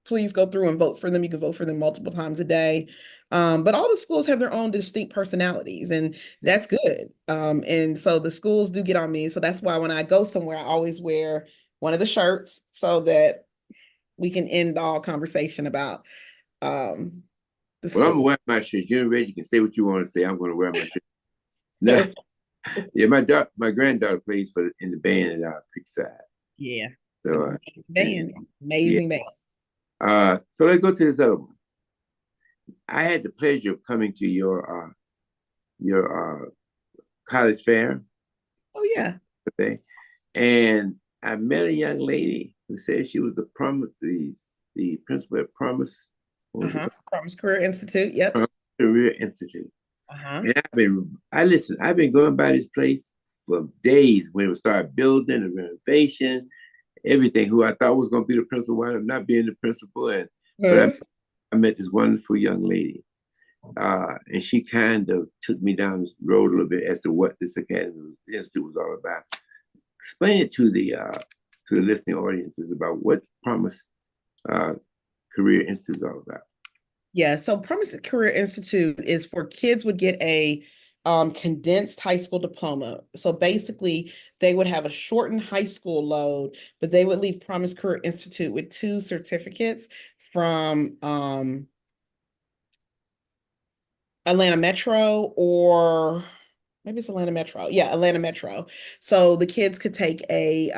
please go through and vote for them. You can vote for them multiple times a day. But all the schools have their own distinct personalities, and that's good. And so the schools do get on me. So that's why when I go somewhere, I always wear one of the shirts so that we can end all conversation about the Well, I'm school. gonna wear my shirt. You and Reggie can say what you want to say. I'm gonna wear my shirt. No, yeah, my granddaughter plays in the band at Creekside. Yeah. So Amazing band. so let's go to this other one. I had the pleasure of coming to your college fair. Oh yeah. Okay, and I met a young lady who said she was the principal at Promise. Promise Career Institute. Yep. Promise Career Institute. Uh-huh. And I've been going by this place for days when it would start building and renovation, everything. Who I thought was going to be the principal wound up not being the principal, but I met this wonderful young lady, and she kind of took me down this road a little bit as to what this institute was all about. Explain it to the listening audiences about what Promise Career Institute is all about. Yeah, so Promise Career Institute is for kids would get a condensed high school diploma. So basically, they would have a shortened high school load, but they would leave Promise Career Institute with 2 certificates from Atlanta Metro, or maybe it's Atlanta Metro. Yeah, Atlanta Metro. So the kids could take a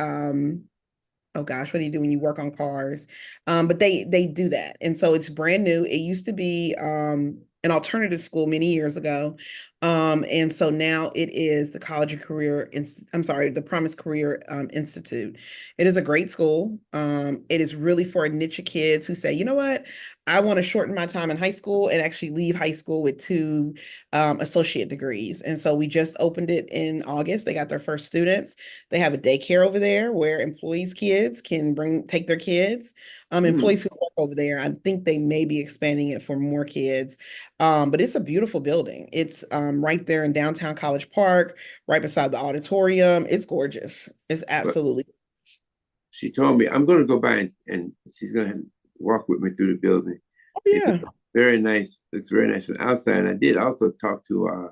oh gosh, what do you do when you work on cars? But they do that. And so it's brand new. It used to be an alternative school many years ago. And so now it is the College and Career, I'm sorry, the Promise Career Institute. It is a great school. It is really for a niche of kids who say, you know what, I want to shorten my time in high school and actually leave high school with 2 associate degrees. And so we just opened it in August. They got their first students. They have a daycare over there where employees' kids can take their kids. Employees who work over there, I think they may be expanding it for more kids. But it's a beautiful building. It's right there in downtown College Park, right beside the auditorium. It's gorgeous. It's absolutely. She told me I'm going to go by and she's going to walk with me through the building. Oh, yeah. Very nice. It's very nice from outside. And I did also talk to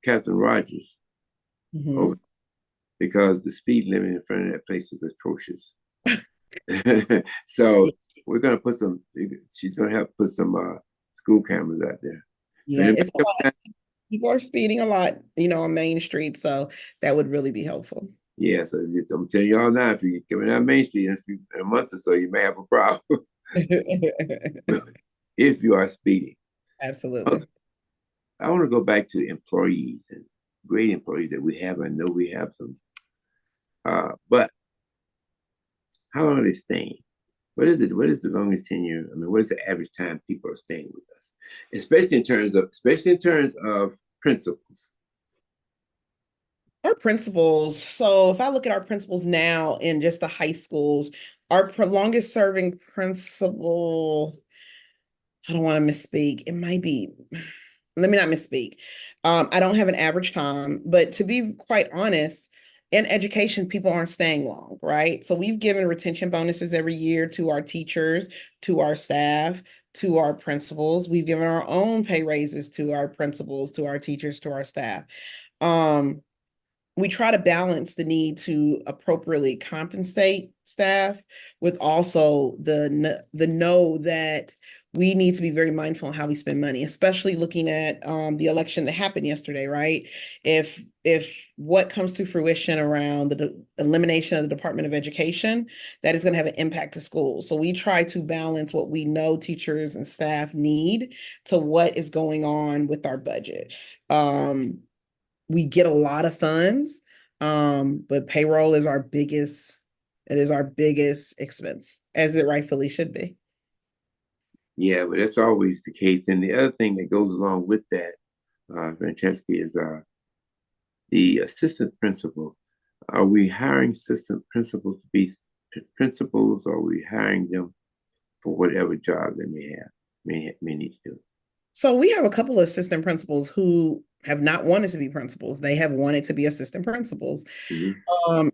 Catherine Rogers because the speed limit in front of that place is atrocious. So we're going to put she's going to have to put some school cameras out there. Yeah, it's a lot. People are speeding a lot, on Main Street. So that would really be helpful. Yeah, so I'm telling y'all now, if you're coming down Main Street in a month or so, you may have a problem. If you are speeding. Absolutely. I want to go back to employees and great employees that we have. I know we have some. But how long are they staying? What is it? What is the longest tenure? I mean, what is the average time people are staying with us? Especially in terms of principals. Our principals, so if I look at our principals now in just the high schools, our longest serving principal, I don't want to misspeak. It might be, let me not misspeak. I don't have an average time, but to be quite honest, in education, people aren't staying long, right? So we've given retention bonuses every year to our teachers, to our staff, to our principals. We've given our own pay raises to our principals, to our teachers, to our staff. We try to balance the need to appropriately compensate staff with also the know that we need to be very mindful on how we spend money, especially looking at the election that happened yesterday, right? If what comes to fruition around the elimination of the Department of Education, that is going to have an impact to schools. So we try to balance what we know teachers and staff need to what is going on with our budget. We get a lot of funds, but payroll is our biggest expense, as it rightfully should be. Yeah, but that's always the case. And the other thing that goes along with that, Franchesca, is the assistant principal. Are we hiring assistant principals to be principals, or are we hiring them for whatever job they may need to do? So we have a couple of assistant principals who have not wanted to be principals. They have wanted to be assistant principals.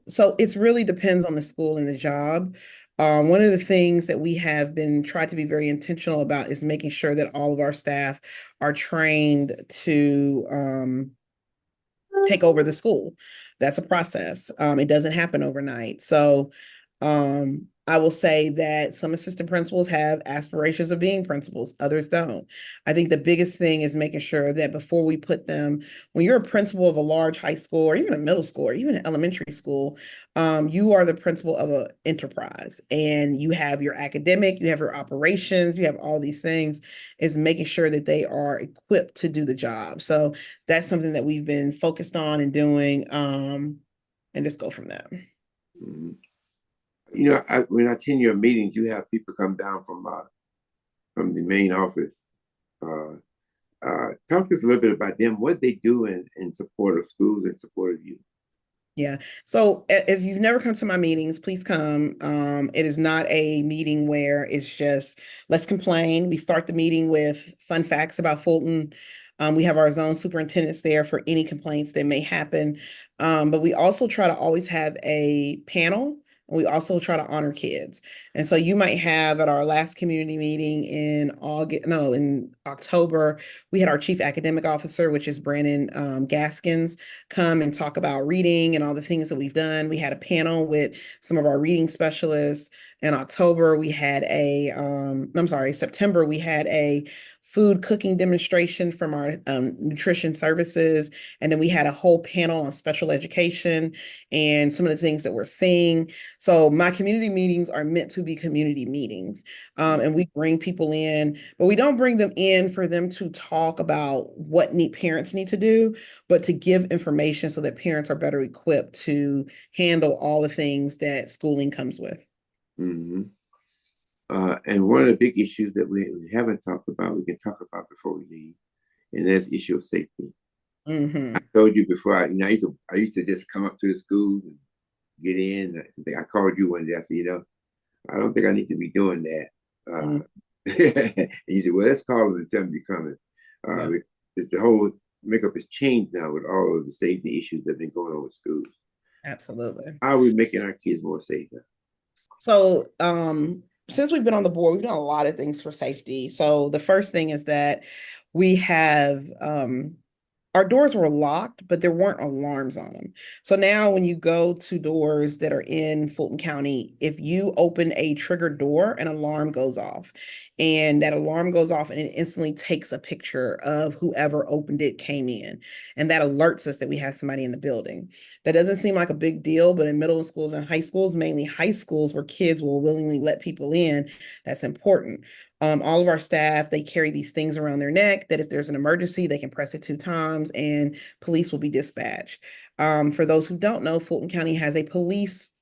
So it really depends on the school and the job. One of the things that we have been tried to be very intentional about is making sure that all of our staff are trained to take over the school. That's a process. It doesn't happen overnight. So I will say that some assistant principals have aspirations of being principals, others don't. I think the biggest thing is making sure that before we put them, when you're a principal of a large high school or even a middle school or even an elementary school, you are the principal of an enterprise and you have your academic, you have your operations, you have all these things, is making sure that they are equipped to do the job. So that's something that we've been focused on and doing, and just go from there. Mhm. You know, when I attend your meetings, you have people come down from the main office. Uh, Talk to us a little bit about them, what they do in support of schools and support of you. Yeah. So if you've never come to my meetings, please come. It is not a meeting where it's just let's complain. We start the meeting with fun facts about Fulton. We have our zone superintendents there for any complaints that may happen. But we also try to always have a panel. We also try to honor kids. And so you might have at our last community meeting in October, we had our chief academic officer, which is Brandon Gaskins, come and talk about reading and all the things that we've done. We had a panel with some of our reading specialists. In October, September, we had a food cooking demonstration from our nutrition services. And then we had a whole panel on special education and some of the things that we're seeing. So my community meetings are meant to be community meetings. And we bring people in, but we don't bring them in for them to talk about what parents need to do, but to give information so that parents are better equipped to handle all the things that schooling comes with. Mm-hmm. And one of the big issues that we haven't talked about, we can talk about before we leave, and that's the issue of safety. Mm-hmm. I told you before, I used to just come up to the school and get in. I called you one day. I said, I don't think I need to be doing that. Mm-hmm. And you said, well, let's call them and tell them you're coming. Yeah. The whole makeup has changed now with all of the safety issues that have been going on with schools. Absolutely. How are we making our kids more safe now? So, since we've been on the board, we've done a lot of things for safety. So the first thing is that we have our doors were locked, but there weren't alarms on them. So now when you go to doors that are in Fulton County, if you open a triggered door, an alarm goes off. And that alarm goes off and it instantly takes a picture of whoever opened it came in. And that alerts us that we have somebody in the building. That doesn't seem like a big deal, but in middle schools and high schools, mainly high schools where kids will willingly let people in, that's important. All of our staff, they carry these things around their neck that if there's an emergency, they can press it 2 times and police will be dispatched. For those who don't know, Fulton County has a police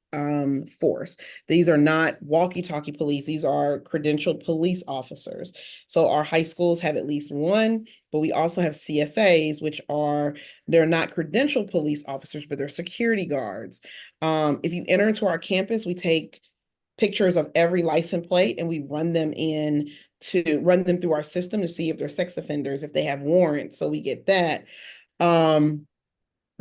force. These are not walkie-talkie police. These are credentialed police officers. So our high schools have at least one, but we also have CSAs, they're not credentialed police officers, but they're security guards. If you enter into our campus, we take pictures of every license plate and we run them through our system to see if they're sex offenders, if they have warrants. So we get that. I'm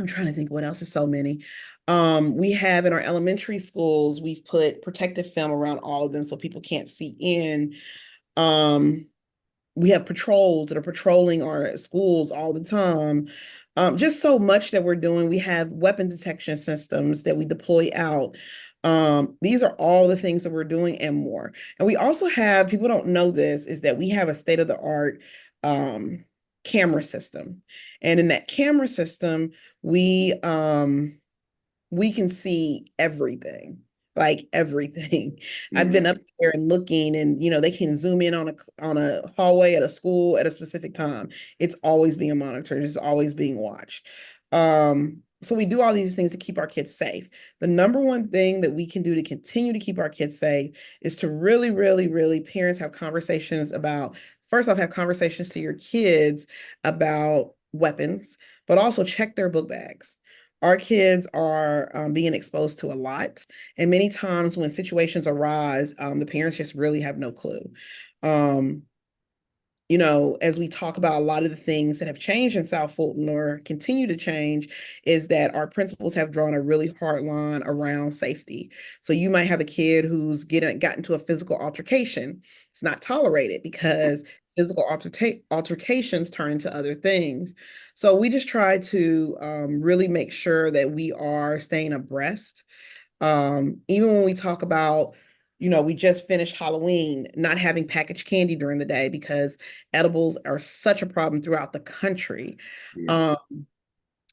trying to think what else is so many. We have in our elementary schools, we've put protective film around all of them so people can't see in. We have patrols that are patrolling our schools all the time. Just so much that we're doing. We have weapon detection systems that we deploy out. These are all the things that we're doing and more. And we also have, people don't know this, is that we have a state-of-the-art camera system. And in that camera system, we can see everything, like everything. I've been up there and looking and, they can zoom in on a hallway at a school at a specific time. It's always being monitored. It's always being watched. So we do all these things to keep our kids safe. The number one thing that we can do to continue to keep our kids safe is to really, really, really parents have conversations about, first off, have conversations to your kids about weapons, but also check their book bags. Our kids are being exposed to a lot. And many times when situations arise, the parents just really have no clue. as we talk about a lot of the things that have changed in South Fulton or continue to change, is that our principals have drawn a really hard line around safety. So you might have a kid who's gotten to a physical altercation. It's not tolerated because physical altercations turn into other things. So we just try to really make sure that we are staying abreast. Even when we talk about, we just finished Halloween, not having packaged candy during the day because edibles are such a problem throughout the country. Yeah.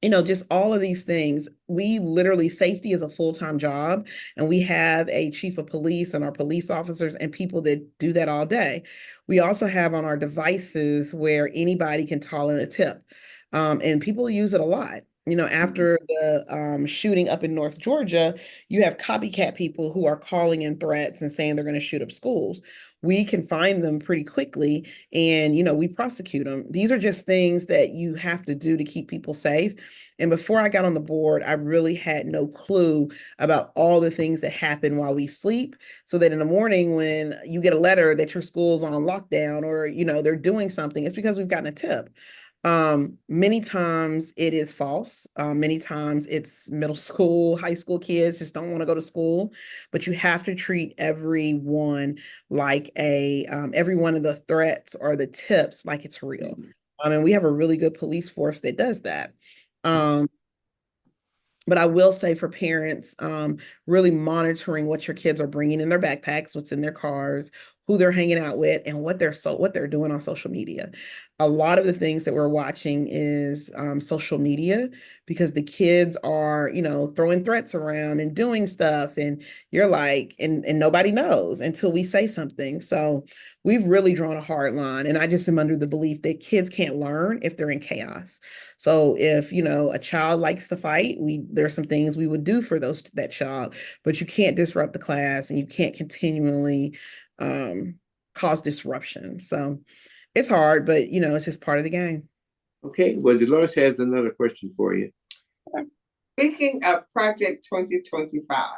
Just all of these things. We literally, safety is a full-time job, and we have a chief of police and our police officers and people that do that all day. We also have on our devices where anybody can call in a tip, and people use it a lot. After the shooting up in North Georgia, you have copycat people who are calling in threats and saying they're going to shoot up schools. We can find them pretty quickly, and we prosecute them. These are just things that you have to do to keep people safe. And before I got on the board, I really had no clue about all the things that happen while we sleep, so that in the morning when you get a letter that your school's on lockdown or they're doing something, it's because we've gotten a tip. Many times it is false. Many times it's middle school, high school kids just don't want to go to school, but you have to treat everyone like every one of the threats or the tips like it's real. And we have a really good police force that does that. But I will say for parents, really monitoring what your kids are bringing in their backpacks, what's in their cars, who they're hanging out with, and what they're doing on social media. A lot of the things that we're watching is social media, because the kids are, throwing threats around and doing stuff, and you're like, and nobody knows until we say something. So we've really drawn a hard line, and I just am under the belief that kids can't learn if they're in chaos. So if a child likes to fight, there's some things we would do for that child, but you can't disrupt the class, and you can't continually cause disruption. So it's hard, but it's just part of the game. Okay, well, Dolores has another question for you. Speaking of Project 2025,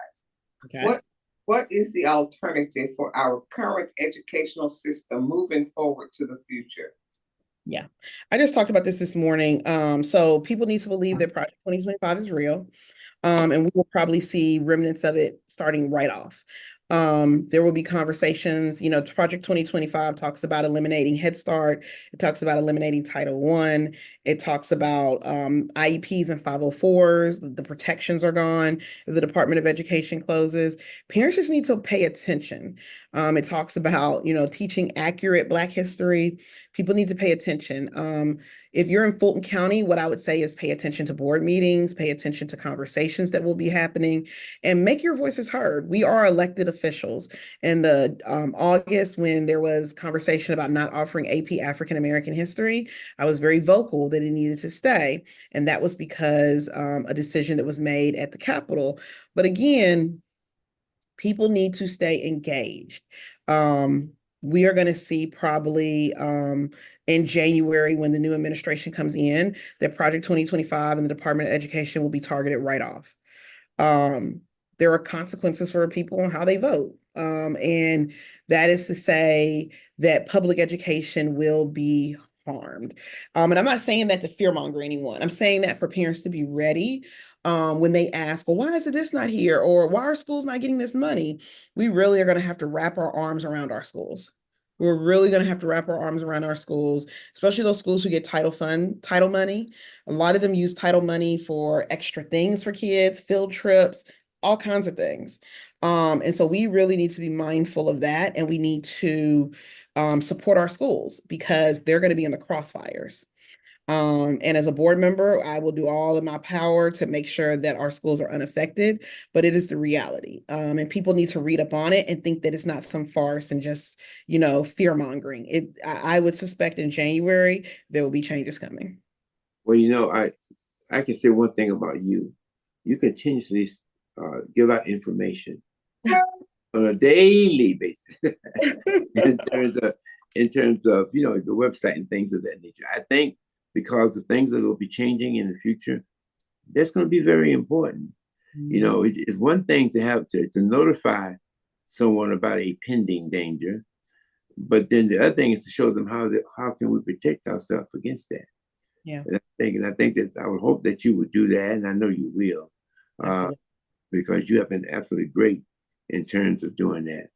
Okay. what is the alternative for our current educational system moving forward to the future? Yeah, I just talked about this morning. So people need to believe that Project 2025 is real. And we will probably see remnants of it starting right off. There will be conversations, Project 2025 talks about eliminating Head Start. It talks about eliminating Title I. It talks about IEPs and 504s. The protections are gone if the Department of Education closes. Parents just need to pay attention. It talks about, teaching accurate Black history. People need to pay attention. If you're in Fulton County, what I would say is pay attention to board meetings, pay attention to conversations that will be happening, and make your voices heard. We are elected officials. In the August, when there was conversation about not offering AP African American history, I was very vocal that it needed to stay. And that was because a decision that was made at the Capitol. But again, people need to stay engaged. We are going to see probably in January, when the new administration comes in, that Project 2025 and the Department of Education will be targeted right off. There are consequences for people on how they vote. And that is to say that public education will be harmed. And I'm not saying that to fearmonger anyone. I'm saying that for parents to be ready when they ask, well, why is this not here? Or why are schools not getting this money? We really are going to have to wrap our arms around our schools. We're really going to have to wrap our arms around our schools, especially those schools who get title money. A lot of them use title money for extra things for kids, field trips, all kinds of things. And so we really need to be mindful of that. And we need to support our schools because they're going to be in the crossfires. And as a board member, I will do all in my power to make sure that our schools are unaffected, but it is the reality. And people need to read up on it and think that it's not some farce and just, fear mongering. I would suspect in January, there will be changes coming. Well, I can say one thing about you. You continuously give out information on a daily basis in terms of the website and things of that nature. I think because the things that will be changing in the future, that's going to be very important. It's one thing to have to notify someone about a pending danger, But then the other thing is to show them how can we protect ourselves against that. Yeah. And I think that I would hope that you would do that, and I know you will, Absolutely. because you have been absolutely great in terms of doing that.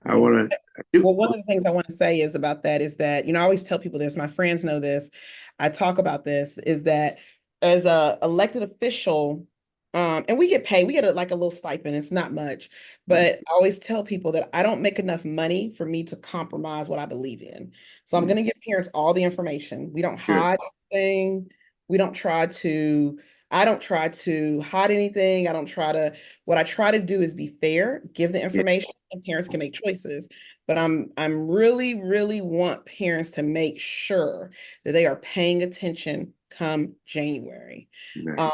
I Yeah. want to. Well, one of the things I want to say is about that is that, I always tell people this, my friends know this, I talk about this, is that as a elected official, and we get paid, we get like a little stipend, it's not much, but I always tell people that I don't make enough money for me to compromise what I believe in. So I'm going to give parents all the information. We don't hide anything. We don't try to, I don't try to hide anything. What I try to do is be fair, give the information, and parents can make choices. But I'm really want parents to make sure that they are paying attention come January. Right.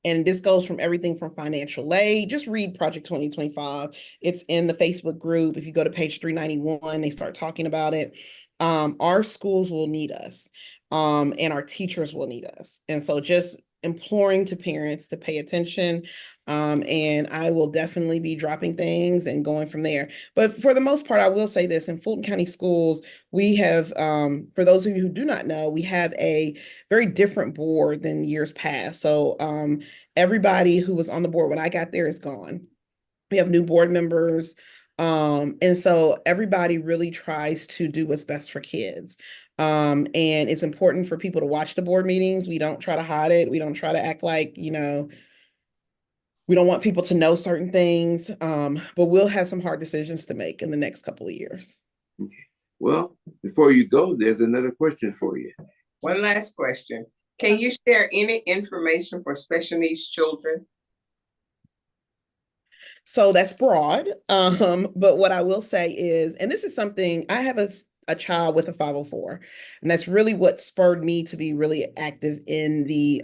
And this goes from everything from financial aid. Just read Project 2025. It's in the Facebook group. If you go to page 391, they start talking about it. Our schools will need us, and our teachers will need us. And so just imploring to parents to pay attention. And I will definitely be dropping things and going from there. But for the most part, I will say this, in Fulton County Schools, we have, for those of you who do not know, we have a very different board than years past. So everybody who was on the board when I got there is gone. We have new board members. And so everybody really tries to do what's best for kids. And it's important for people to watch the board meetings. We don't try to hide it. We don't try to act like, we don't want people to know certain things, but we'll have some hard decisions to make in the next couple of years. Okay. Well, before you go, there's another question for you. One last question. Can you share any information for special needs children? So that's broad. But what I will say is, and this is something, I have a child with a 504, and that's really what spurred me to be really active in the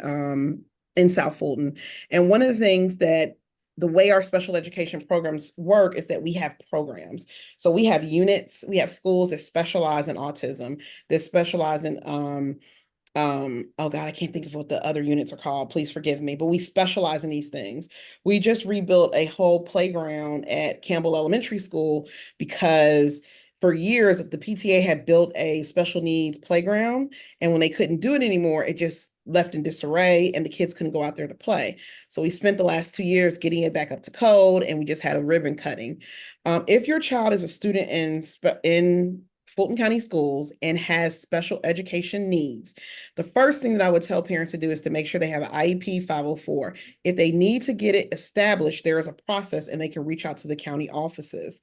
in South Fulton. And one of the things that the way our special education programs work is that we have programs. So we have units, we have schools that specialize in autism, that specialize in oh God, I can't think of what the other units are called. Please forgive me, but we specialize in these things. We just rebuilt a whole playground at Campbell Elementary School because for years the PTA had built a special needs playground, and when they couldn't do it anymore, it just left in disarray and the kids couldn't go out there to play. So we spent the last 2 years getting it back up to code, and we just had a ribbon cutting. If your child is a student in Fulton County Schools and has special education needs, the first thing that I would tell parents to do is to make sure they have an IEP 504. If they need to get it established, there is a process and they can reach out to the county offices.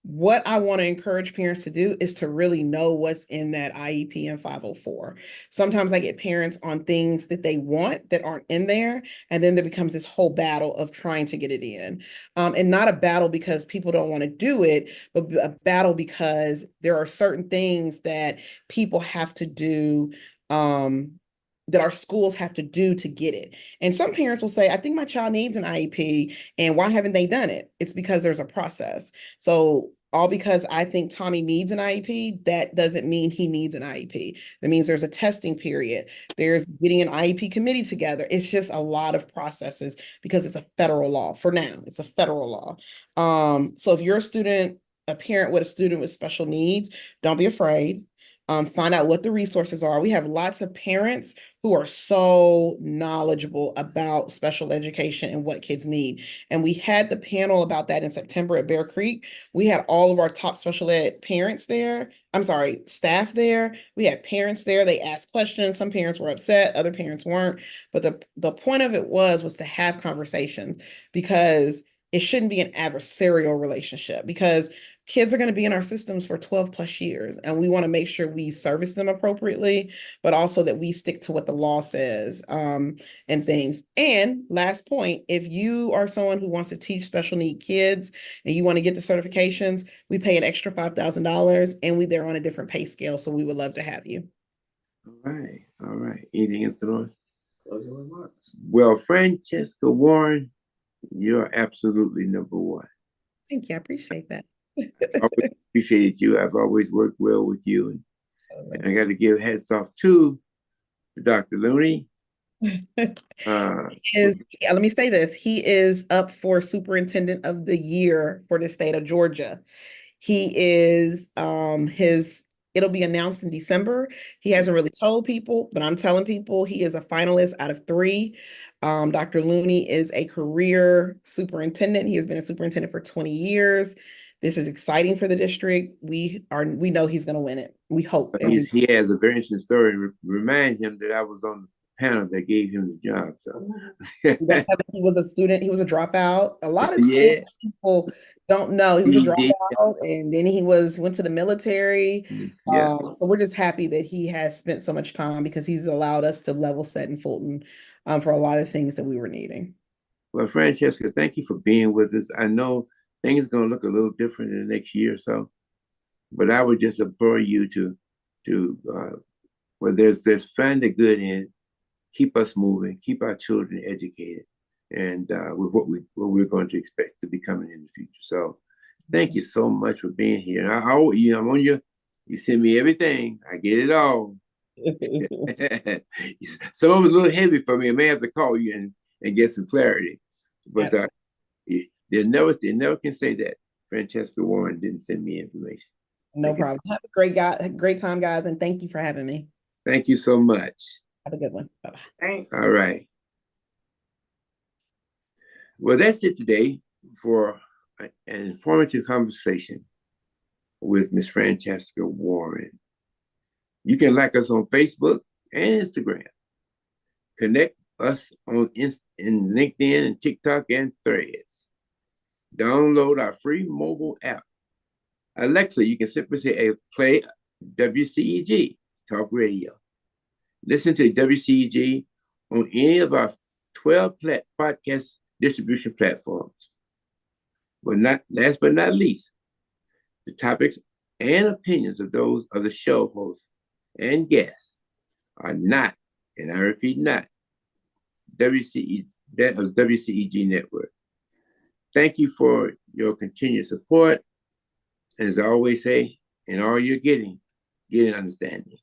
What I want to encourage parents to do is to really know what's in that IEP and 504. Sometimes I get parents on things that they want that aren't in there, and then there becomes this whole battle of trying to get it in. And not a battle because people don't want to do it, but a battle because there are certain things that people have to do, that our schools have to do to get it. And some parents will say, I think my child needs an IEP, and why haven't they done it? It's because there's a process. So all because I think Tommy needs an IEP, that doesn't mean he needs an IEP. That means there's a testing period. There's getting an IEP committee together. It's just a lot of processes because it's a federal law. For now, it's a federal law. So if you're a parent with a student with special needs, don't be afraid. Find out what the resources are. We have lots of parents who are so knowledgeable about special education and what kids need. And we had the panel about that in September at Bear Creek. We had all of our top special ed parents there. I'm sorry, staff there. We had parents there. They asked questions. Some parents were upset, other parents weren't. But the point of it was to have conversations, because it shouldn't be an adversarial relationship, because kids are going to be in our systems for 12 plus years, and we want to make sure we service them appropriately, but also that we stick to what the law says, and things. And last point, if you are someone who wants to teach special need kids and you want to get the certifications, we pay an extra $5,000, and they're on a different pay scale. So we would love to have you. All right. All right. Anything else, Dolores? Closing remarks. Well, Franchesca Warren, you're absolutely number one. Thank you. I appreciate that. I always appreciated you. I've always worked well with you. And I got to give heads off to Dr. Looney. Let me say this. He is up for Superintendent of the Year for the state of Georgia. He is it'll be announced in December. He hasn't really told people, but I'm telling people he is a finalist out of 3. Dr. Looney is a career superintendent. He has been a superintendent for 20 years. This is exciting for the district. We know he's going to win it. We hope. He has a very interesting story. Remind him that I was on the panel that gave him the job. So he was a student. He was a dropout. A lot of yeah, people don't know he was a dropout, and then he went to the military. Yeah. So we're just happy that he has spent so much time because he's allowed us to level set in Fulton for a lot of things that we were needing. Well, Franchesca, thank you for being with us. I know things are going to look a little different in the next year or so, but I would just implore you to where there's find the good in it, keep us moving, keep our children educated, and with what we're going to expect to be coming in the future. So, thank you so much for being here. And I'm on you send me everything. I get it all. Some of it's a little heavy for me. I may have to call you and get some clarity. But they never can say that Franchesca Warren didn't send me information. No problem. Have a great time, guys, and thank you for having me. Thank you so much. Have a good one. Bye-bye. Thanks. All right. Well, that's it today for an informative conversation with Miss Franchesca Warren. You can like us on Facebook and Instagram. Connect us on in LinkedIn and TikTok and Threads. Download our free mobile app. Alexa, you can simply say, play WCEG Talk Radio. Listen to WCEG on any of our 12 podcast distribution platforms. But last but not least, the topics and opinions of those of the show hosts and guests are not, and I repeat, not that of WCEG Network. Thank you for your continued support. As I always say, in all you're getting, get an understanding.